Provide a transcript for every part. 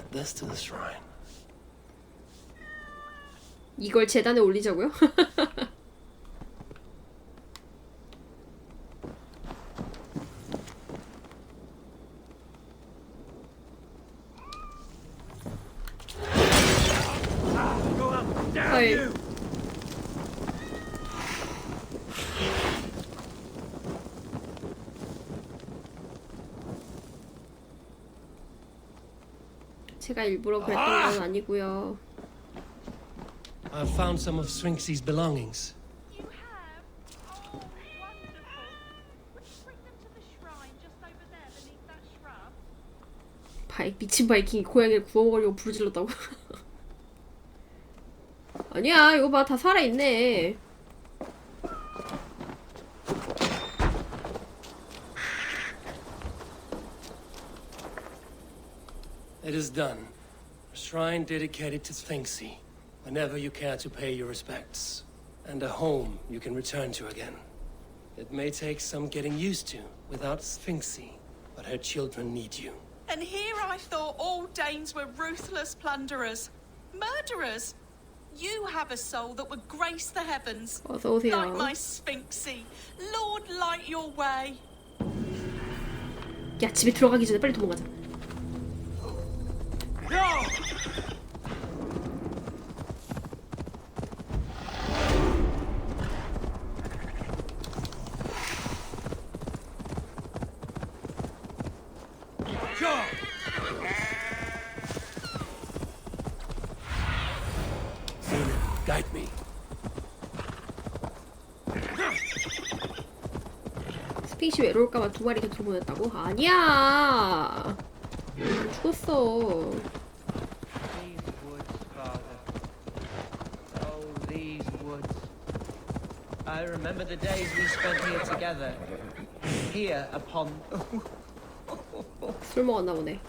Add this to the shrine. 이걸 재단에 올리자고요? 헐. 제가 일부러 그랬던 건 아니고요. I've found some of Sphinx's belongings. You have? Oh, wonderful. Would you bring them to the shrine just over there beneath that shrub? 미친 바이킹이 고양이를 구워먹으려고 부르질렀다고? 아니야, 이거 봐, 다 살아있네. It is done. A shrine dedicated to Sphinxy. Whenever you care to pay your respects. And a home you can return to again. It may take some getting used to without Sphinxy, but her children need you. And here I thought all Danes were ruthless plunderers. Murderers. You have a soul that would grace the heavens. 어서 오세요. Like my Sphinxy. Lord, light your way. 야, 집에 들어가기 전에 빨리 도망가자. Guide me. 스핑시 외로울까봐 두 마리 곁으로 보냈다고? 아니야. 죽었어. These woods, Father. Oh, these woods. I remember the days we spent here together. Here upon... 술 먹었나 보네.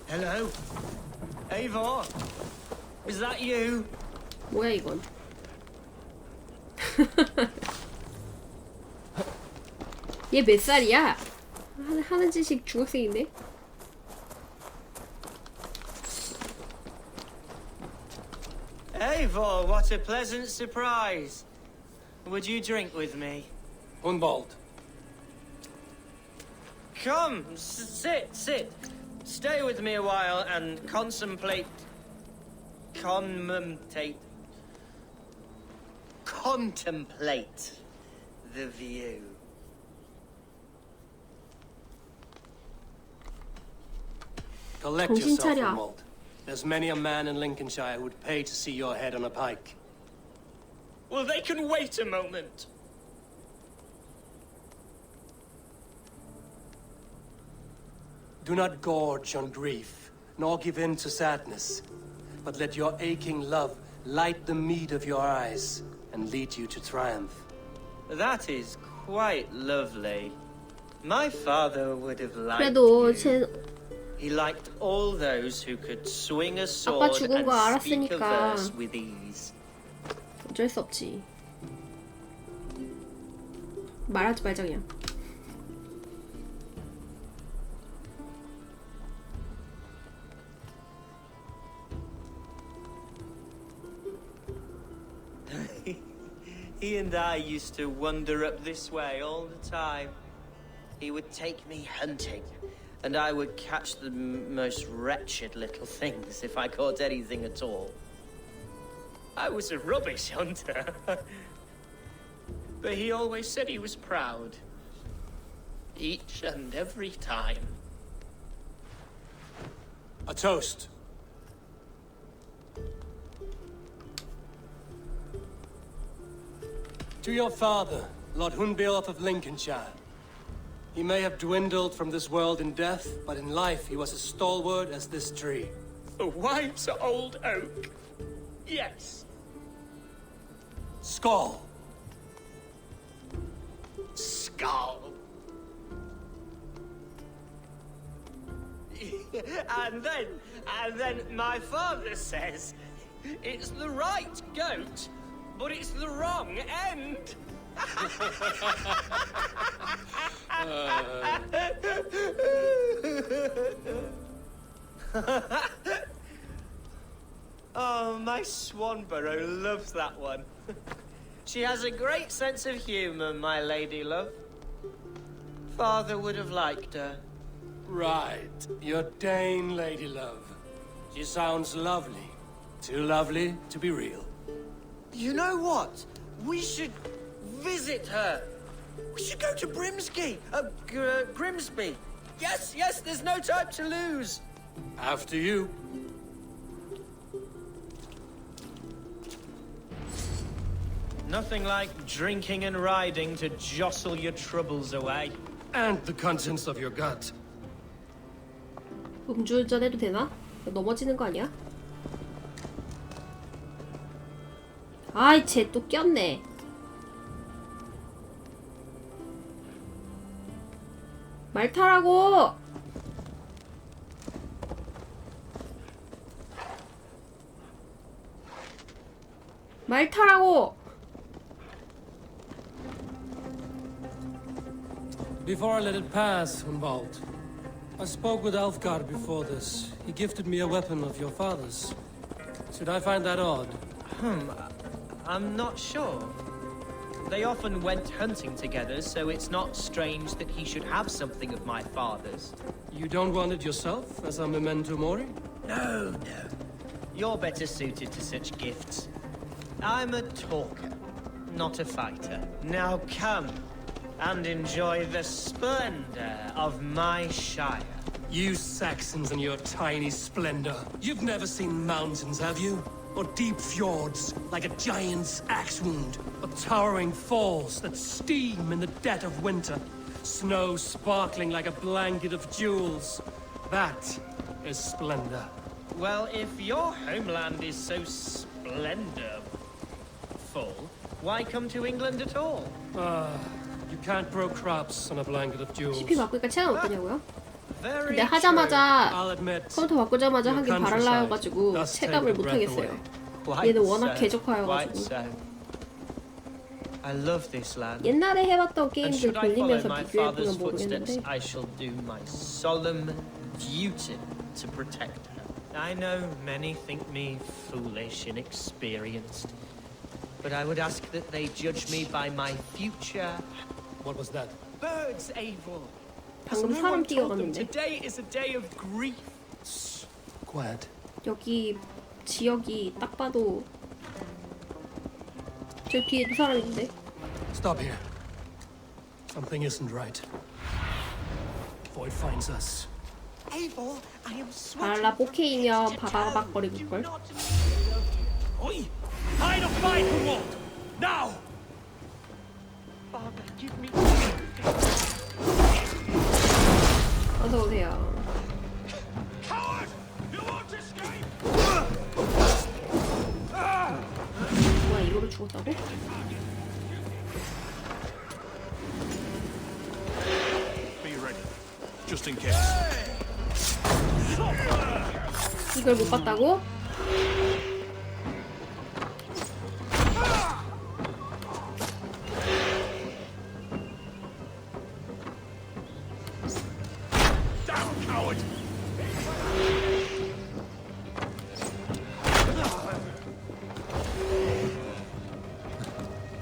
Hello? Eivor? Is that you? 뭐야 이건? 얘 몇 살이야? 하는 짓이 중학생인데? Eivor, what a pleasant surprise. Would you drink with me? Hunwald. Come, sit. Stay with me a while and contemplate the view. Collect 정신 yourself, 차려. Hunwald. There's many a man in Lincolnshire who would pay to see your head on a pike. Well, they can wait a moment. Do not gorge on grief, nor give in to sadness, but let your aching love light the mead of your eyes and lead you to triumph. That is quite lovely. My father would have liked 그래도 you. 제 He liked all those who could swing a sword 아빠 죽은 거 and speak a 알았으니까. verse with ease. 어쩔 수 없지. 말하지 말자 그냥. He and I used to wander up this way all the time. He would take me hunting, and I would catch the most wretched little things if I caught anything at all. I was a rubbish hunter. But he always said he was proud. Each and every time. A toast. To your father, Lord Hunbeorth of Lincolnshire. He may have dwindled from this world in death, but in life he was as stalwart as this tree. A wise old oak. Yes. Skull. Skull. and then my father says it's the right goat, but it's the wrong end. Oh, my Swanborough loves that one. She has a great sense of humor, my lady love. Father would have liked her. Right. Your Dane lady love. She sounds lovely. Too lovely to be real. You know what? We should visit her. We should go to Grimsby. Grimsby. Yes, there's no time to lose. After you. Nothing like drinking and riding to jostle your troubles away. And the contents of your gut. 음주운전 해도 되나? 넘어지는 거 아니야? 아이, 쟤 또 꼈네. 말 타라고! 말 타라고! Before I let it pass, Hunwald, I spoke with Alfgar before this. He gifted me a weapon of your father's. Should I find that odd? I'm not sure. They often went hunting together, so it's not strange that he should have something of my father's. You don't want it yourself, as a memento mori? No. You're better suited to such gifts. I'm a talker, not a fighter. Now come and enjoy the splendor of my shire. You Saxons and your tiny splendor. You've never seen mountains, have you? Or deep fjords, like a giant's axe wound. Or towering falls that steam in the dead of winter. Snow sparkling like a blanket of jewels. That is splendor. Well, if your homeland is so splendorful, why come to England at all? You can't grow crops on a blanket of jewels. CP 바꾸니까 체감 어떠냐고요? Very 근데 true. 하자마자 I'll admit, 컴퓨터 바꾸자마자 your 하긴 countryside 바랄라여가지고 does take 체감을 the breath 못하겠어요. away. Quite 얘는 워낙 so, 개적화여가지고. quite so. I love this land. 옛날에 해봤던 And 게임들 should I follow 돌리면서 my father's 비교해보면 footsteps, 모르겠는데 I shall do my solemn duty to protect her. I know many think me foolish, inexperienced, but I would ask that they judge me by my future. What was that? Birds, Eivor. 방금 No 사람 one told them 뛰어갔는데 today is a day of grief. Quiet. 여기 지역이 딱 봐도 저 뒤에도 사람 있는데 Stop here. Something isn't right. Before it finds us. Eivor, I am 바랄라 4K이면 바바박거리길걸? Oi! Hide or fight, Hunwald! Now! Father, give me. 어서오세요. Coward! You won't escape! 뭐야 이거로 죽었다고? Be ready, just in case. 이걸 못 봤다고? Down, coward!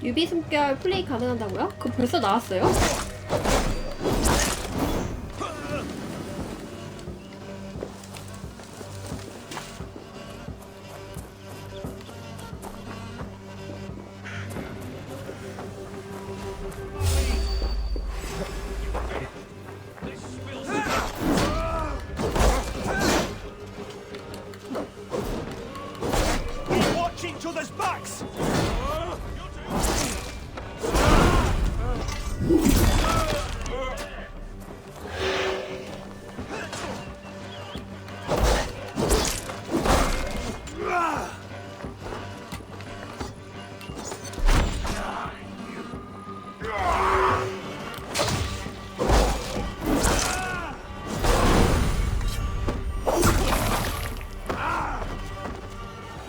유비 숨결 플레이 가능하다고요? 그거 벌써 나왔어요? Watch each other's backs!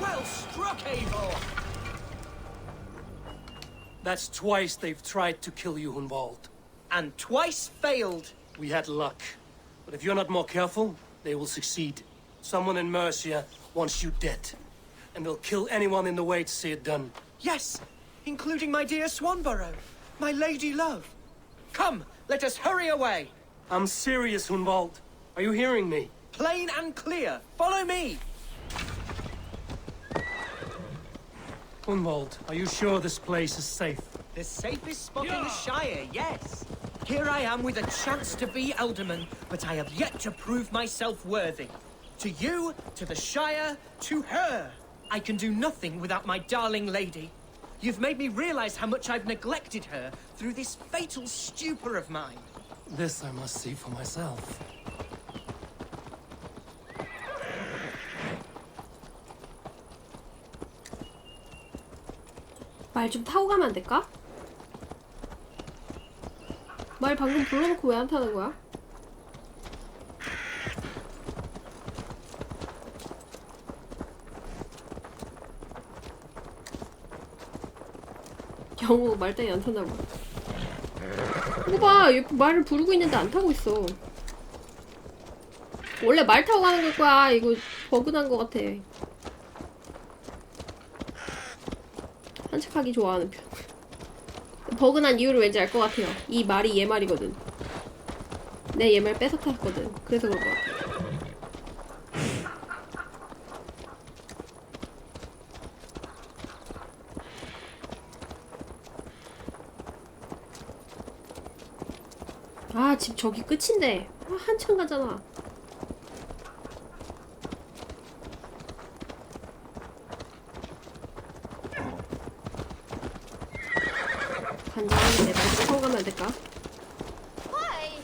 Well struck, Eivor. That's twice they've tried to kill you, Hunwald. And twice failed. We had luck. But if you're not more careful, they will succeed. Someone in Mercia wants you dead. And they'll kill anyone in the way to see it done. Yes, including my dear Swanborough, my lady love. Come, let us hurry away. I'm serious, Hunwald. Are you hearing me? Plain and clear. Follow me. Hunwald, are you sure this place is safe? The safest spot in the Shire, yes. Here I am with a chance to be Alderman, but I have yet to prove myself worthy. To you, to the Shire, to her. I can do nothing without my darling lady. You've made me realize how much I've neglected her through this fatal stupor of mine. This I must see for myself. 말 좀 타고 가면 안 될까? 말 방금 불러놓고 왜 안 타는 거야? 영호 말 따위 안 탄나 봐. 이거 봐, 얘 말을 부르고 있는데 안 타고 있어. 원래 말 타고 가는 걸 거야. 이거 버그난 거 같아. 산책하기 좋아하는 편. 버그난 이유를 왠지 알 것 같아요. 이 말이 얘 말이거든. 내 얘 말 뺏어 탔거든. 그래서 그럴 것 같아. 아, 집 저기 끝인데. 아, 한참 가잖아. 간장하게 내 말 좀 타고 가면 안 될까? Why?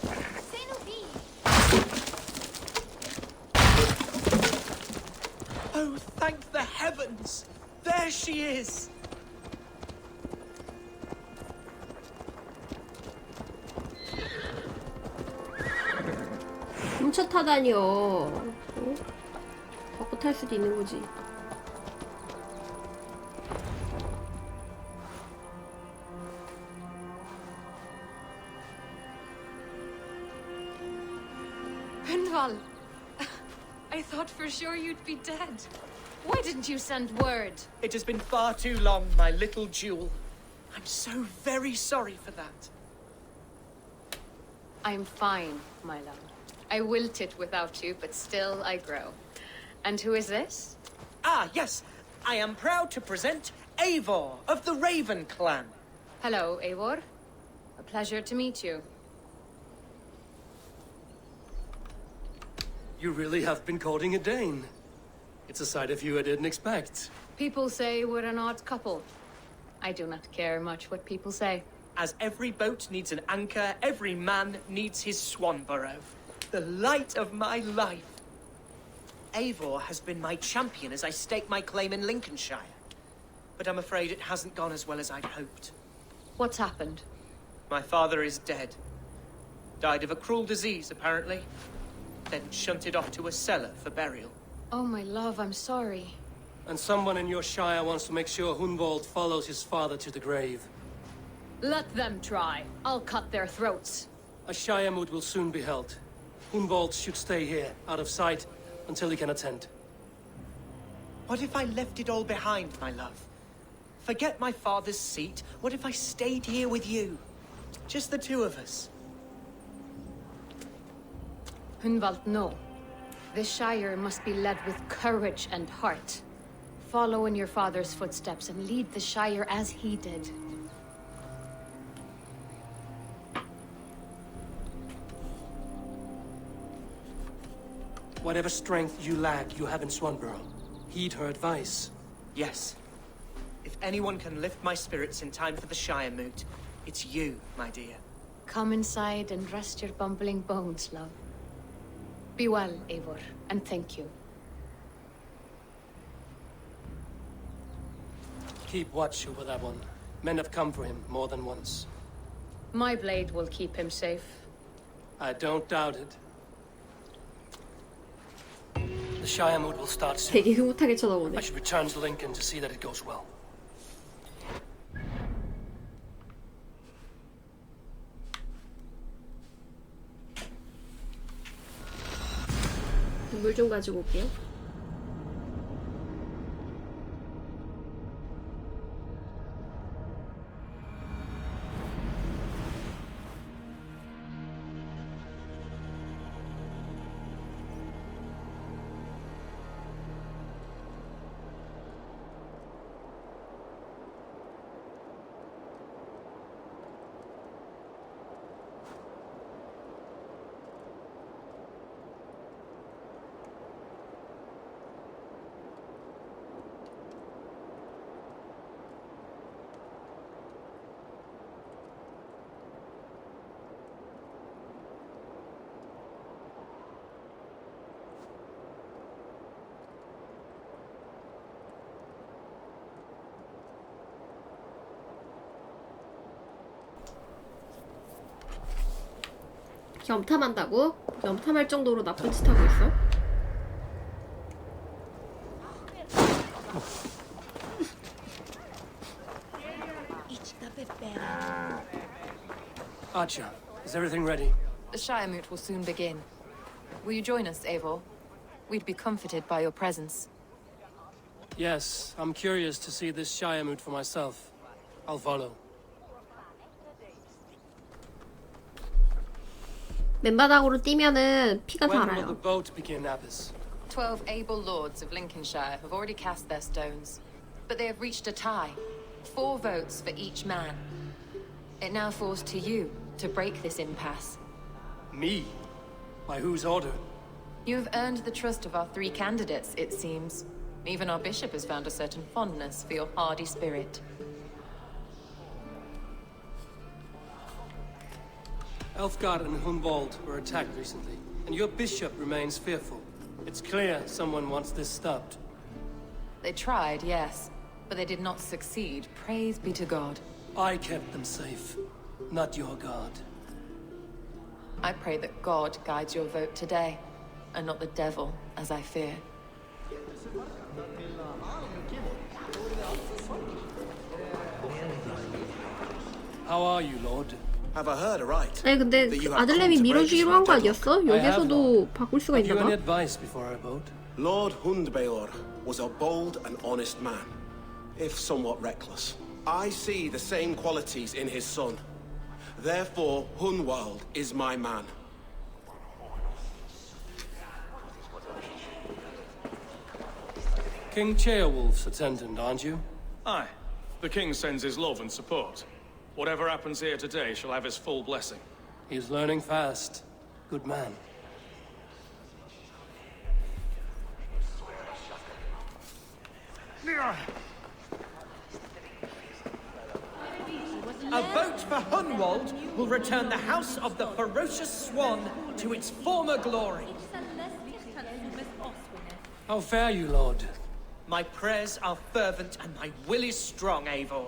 C'est nous vie. Oh, thank the heavens! There she is! 훔쳐 타다니요. 어? 바꿔 탈 수도 있는 거지. Hunval, I thought for sure you'd be dead. Why didn't you send word? It has been far too long, my little jewel. I'm so very sorry for that. I'm fine, my love. I wilted without you, but still I grow. And who is this? Ah, yes. I am proud to present Eivor of the Raven clan. Hello, Eivor. A pleasure to meet you. You really have been courting a Dane. It's a sight of you I didn't expect. People say we're an odd couple. I do not care much what people say. As every boat needs an anchor, every man needs his Swanborough. The light of my life. Eivor has been my champion as I stake my claim in Lincolnshire. But I'm afraid it hasn't gone as well as I'd hoped. What's happened? My father is dead. Died of a cruel disease, apparently. Then shunted off to a cellar for burial. Oh, my love, I'm sorry. And someone in your shire wants to make sure Hunwald follows his father to the grave. Let them try. I'll cut their throats. A shire moot will soon be held. Hunwald should stay here, out of sight, until he can attend. What if I left it all behind, my love? Forget my father's seat. What if I stayed here with you? Just the two of us. Hunvald, no. This Shire must be led with courage and heart. Follow in your father's footsteps and lead the Shire as he did. Whatever strength you lack, you have in Swanborough. Heed her advice. Yes. If anyone can lift my spirits in time for the Shire moot, it's you, my dear. Come inside and rest your bumbling bones, love. Be well, Eivor, and thank you. Keep watch over that one. Men have come for him more than once. My blade will keep him safe. I don't doubt it. The Shire moot will start soon. 되게 흐뭇하게 쳐다보네. I should return to Lincoln to see that it goes well. 물 좀 가지고 올게요. 염탐한다고? 염탐할 정도로 나쁜 짓 하고 있어? Archer, is everything ready? The Shire Moot will soon begin. Will you join us, Eivor? We'd be comforted by your presence. Yes, I'm curious to see this Shire Moot for myself. I'll follow. 맨바닥으로 뛰면은 피가 When will the 달아요. boat begin, Abbess? 12 able lords of Lincolnshire have already cast their stones, but they have reached a tie. 4 votes for each man. It now falls to you to break this impasse. Me? By whose order? You have earned the trust of our 3 candidates, it seems. Even our bishop has found a certain fondness for your hardy spirit. Elfgard and Hunwald were attacked recently, and your bishop remains fearful. It's clear someone wants this stopped. They tried, yes, but they did not succeed. Praise be to God. I kept them safe, not your god. I pray that God guides your vote today, and not the devil, as I fear. How are you, Lord? Have I heard aright? 아니 근데 that you 그 have 아들내미 come to break 밀어주기로 my 한 거 deadlock? 아니었어? 여기서도 바꿀 수가 Have you 있나 any 봐. advice before our vote? Lord Hundbaelor was a bold and honest man, if somewhat reckless. I see the same qualities in his son. Therefore, Hunwald is my man. King Ceolwulf's attendant, aren't you? Aye. The king sends his love and support. Whatever happens here today shall have his full blessing. He's learning fast. Good man. A vote for Hunwald will return the House of the Ferocious Swan to its former glory. How fare you, Lord? My prayers are fervent and my will is strong, Eivor.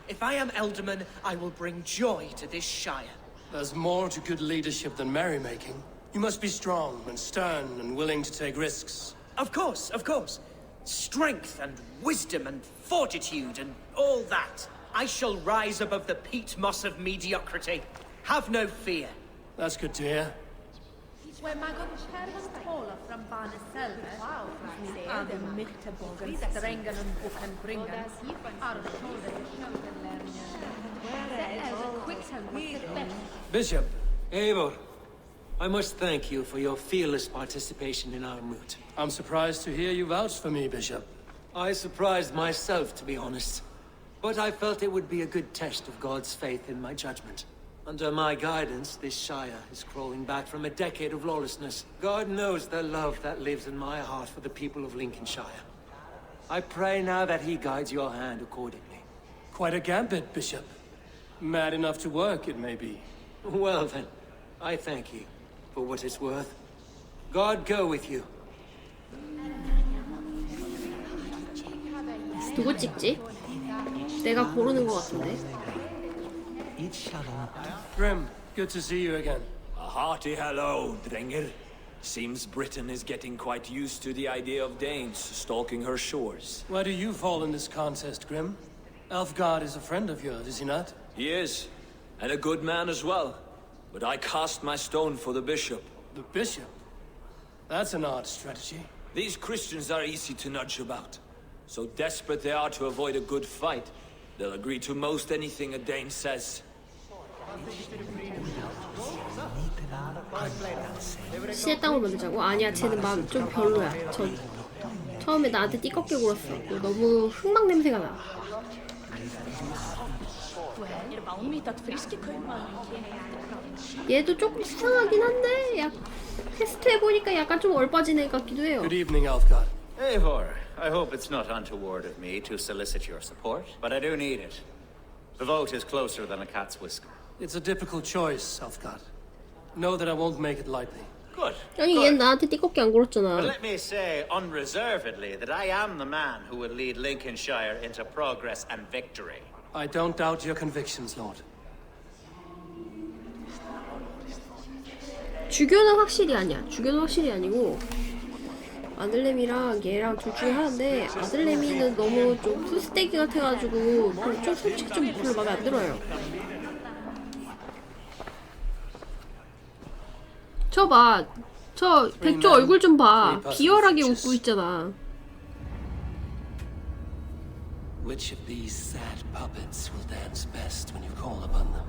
If I am Elderman, I will bring joy to this Shire. There's more to good leadership than merrymaking. You must be strong and stern and willing to take risks. Of course, of course. Strength and wisdom and fortitude and all that. I shall rise above the peat moss of mediocrity. Have no fear. That's good to hear. Wel, mae gan Sherwood Paula from Barnesel a Mitterborg yn strengen yn bwcan bringen ar y Bishop, Eivor, I must thank you for your fearless participation in our moot. I'm surprised to hear you vouch for me, Bishop. I surprised myself, to be honest. But I felt it would be a good test of God's faith in my judgment. Under my guidance, this Shire is crawling back from a decade of lawlessness. God knows the love that lives in my heart for the people of Lincolnshire. I pray now that he guides your hand accordingly. Quite a gambit, Bishop. Mad enough to work, it may be. Well then, I thank you for what it's worth. God go with you. 누구 찍지? 내가 고르는 것 같은데. Grim, good to see you again. A hearty hello, Drenger. Seems Britain is getting quite used to the idea of Danes stalking her shores. Where do you fall in this contest, Grim? Elfgard is a friend of yours, is he not? He is, and a good man as well. But I cast my stone for the bishop. The bishop? That's an odd strategy. These Christians are easy to nudge about. So desperate they are to avoid a good fight, they'll agree to most anything a Dane says. 신의 땅을 만들자고? 아니야, 쟤는 마음 좀 별로야. 처음에 나한테 띠껍게 굴었어. 너무 흑막 냄새가 나. 얘도 조금 수상하긴 한데 테스트 해보니까 약간 좀 얼빠진 애 같기도 해요. Good evening, Alfgard. Eivor, I hope it's not untoward of me to solicit your support, but I do need it. The vote is closer than a cat's whisker. It's a difficult choice, Alfgard. Know that I won't make it lightly. Good. 아니 얘는 나한테 띠껍게 안 굴었잖아. But let me say unreservedly that I am the man who will lead Lincolnshire into progress and victory. I don't doubt your convictions, Lord. 주교는 확실히 아니야. 주교는 확실히 아니고 아들내미랑 얘랑 둘 중에 하나인데 아들내미는 너무 좀 풀스테이크 같아가지고 좀 솔직히 좀 별로 마음에 안 들어요. 저 봐. 저 백조 얼굴 좀 봐. 비열하게 웃고 있잖아. Which of these sad puppets will dance best when you call upon them?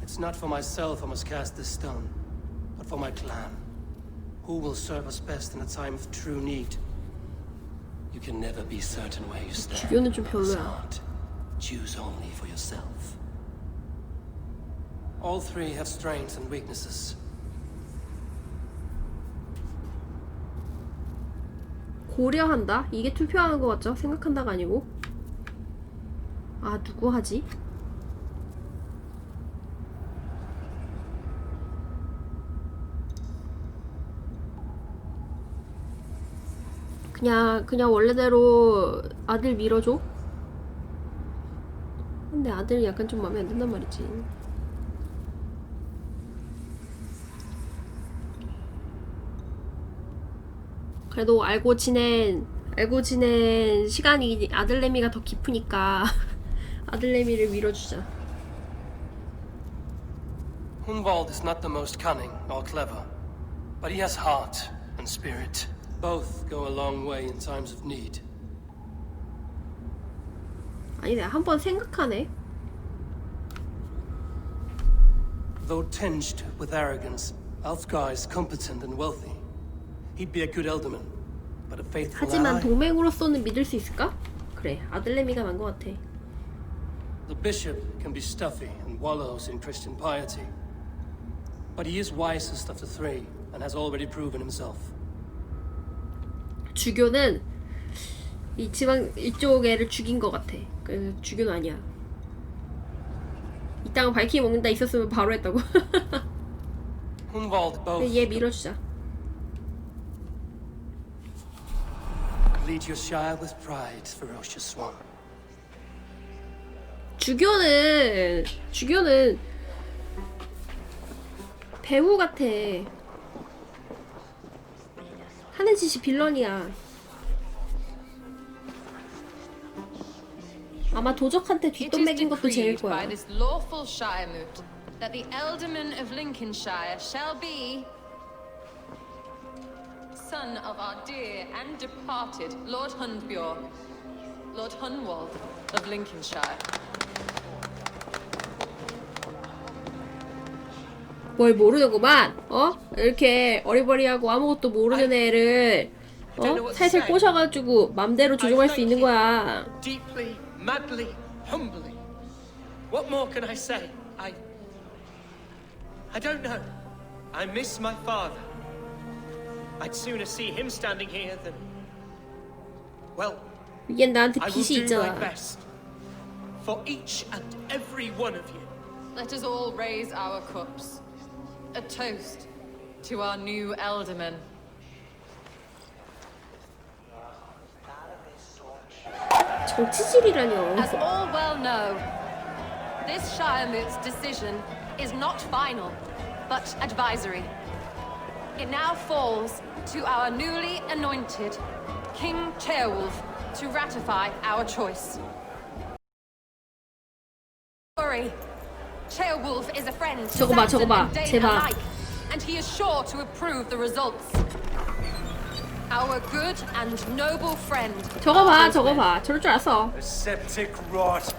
It's not for myself I must cast this stone, but for my clan. Who will serve us best in a time of true need? You can never be certain where you stand. 주교는 좀 별로야. Smart. Choose only for yourself. All three have strengths and weaknesses. 고려한다? 이게 투표하는 거 같죠? 생각한다가 아니고. 아, 누구 하지? 그냥 원래대로 아들 밀어줘? 근데 아들이 약간 좀 마음에 안 든단 말이지. 그래도 알고 지낸 시간이 아들내미가 더 깊으니까 아들내미를 밀어주자. Hunwald is not the most cunning or clever, but he has heart and spirit. Both go a long way in times of need. 아니 내가 한번 생각하네. Though tinged with arrogance, Alfgar is competent and wealthy. He'd be a good elderman, but a faithful 하지만 ally. 동맹으로서는 믿을 수 있을까? 그래, 아들내미가 난 것 같아. The bishop can be stuffy and wallows in Christian piety, but he is wisest of the three and has already proven himself. 주교는 이 지방 이쪽 애를 죽인 것 같아. 그래서 주교는 아니야. 이 땅은 발키리 먹는다 있었으면 바로 했다고. Hunwald both 얘 밀어주자. lead your shire with pride, ferocious swan. 주교는 배우 같아. 하는 짓이 빌런이야. 아마 도적한테 뒷돈 매긴 것도 제일 거야. By this lawful shire moot that the alderman of Lincolnshire shall be son of our dear and departed Lord Hundbjorn, Lord Hunwald of Lincolnshire. 뭘 모르는구만. 이렇게 어리버리하고 아무것도 모르는 애를 살살 꼬셔가지고 맘대로 조종할 수 있는 거야. Deeply, madly, humbly. What more can I say? I don't know. I miss my father. I'd sooner see him standing here than. Well, 얘 나한테 I will 빚이 do my 있잖아. best for each and every one of you. Let us all raise our cups. A toast to our new alderman. 정치질이라뇨. As all well know, this Shiremoot's decision is not final, but advisory. It now falls to our newly anointed King Ceolwulf to ratify our choice. Worry, Ceolwulf is a friend to 저거 봐, Saxon 저거 봐. and Dane 쟤 봐. alike, and and he is sure to approve the results. Our good and noble friend. 저거 봐, 저거 봐. 저럴 줄 알았어. A septic rot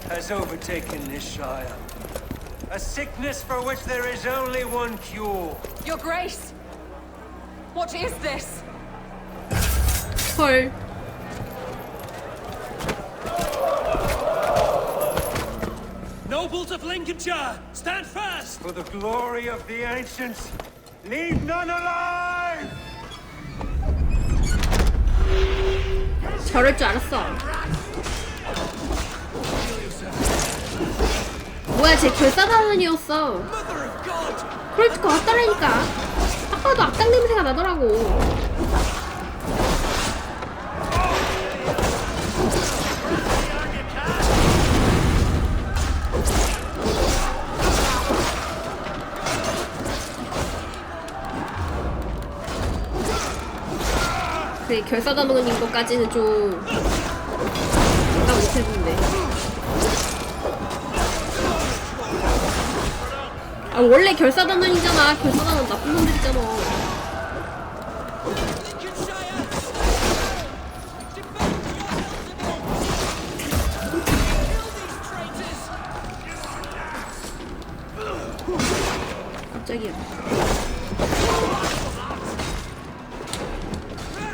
has overtaken this Shire. A sickness for which there is only one cure. Your Grace, what is this? 헐. Nobles of Lincolnshire, stand fast! For the glory of the ancients, leave none alive! 저럴 줄 알았어. 뭐야, 쟤 결사단원이었어. 그럴 것 같더라니까. 딱 봐도 악당 냄새가 나더라고. 그래, 결사단원인 것까지는 좀 생각 못했는데. 아, 원래 결사단원이잖아. 결사단원 나쁜 놈들이잖아. 갑자기야.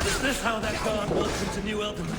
Is this how that god welcomes a new elderman?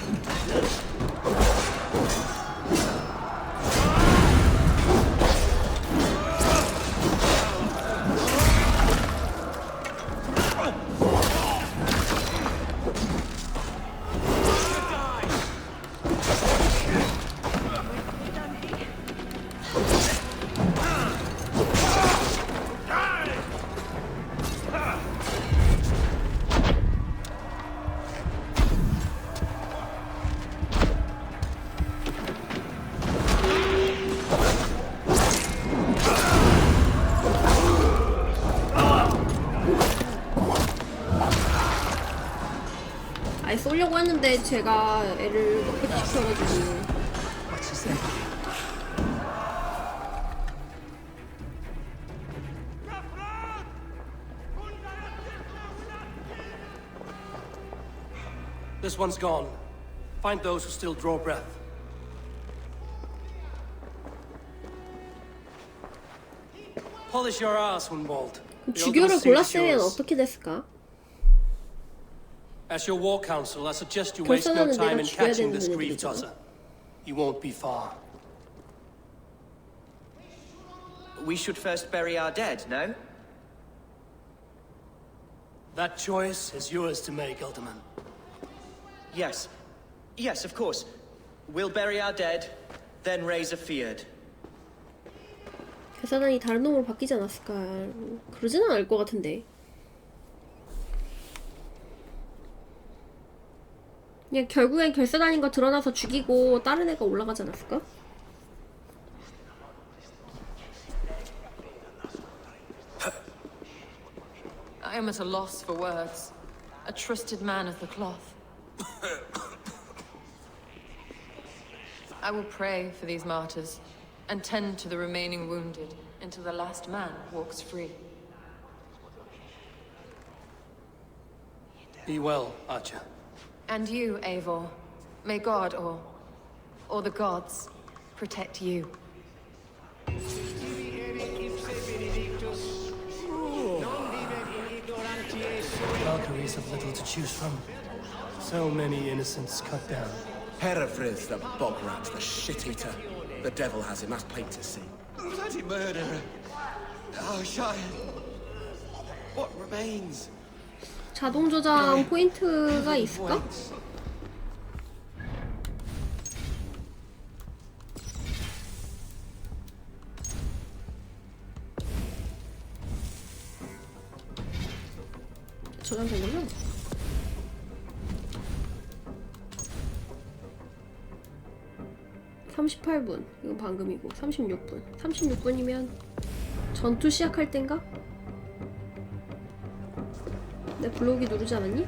아예 쏘려고 했는데 제가 애를 넉백 시켜가지고. This one's gone. Find those who still draw breath. Polish your ass, Hunwald. 주교를 골랐으면 어떻게 됐을까? As your war council, I suggest you waste no time in catching this grieved 애들이잖아. tosser. You won't be far. We should first bury our dead, no? That choice is yours to make, Alderman. Yes. Yes, of course. We'll bury our dead, then raise a feared. 결사단이 다른 놈으로 바뀌지 않았을까? 그러지는 않을 것 같은데. 그냥 결국엔 결사단인 거 드러나서 죽이고 다른 애가 올라가지 않았을까? I am at a loss for words. A trusted man of the cloth. I will pray for these martyrs and tend to the remaining wounded until the last man walks free. Be well, Archer. And you, Eivor. May God or the gods protect you. Valkyries have little to choose from. So many innocents cut down. Herefrith, the bog rat, the shit-eater. The devil has him, that's plain to see. Bloody murderer. Oh, Shire. What remains? 자동 저장 포인트가 있을까? 저장되구나. (38분) 이건 방금이고 36분 36분이면 전투 시작할 땐가? 내 블로기 누르지 않았니?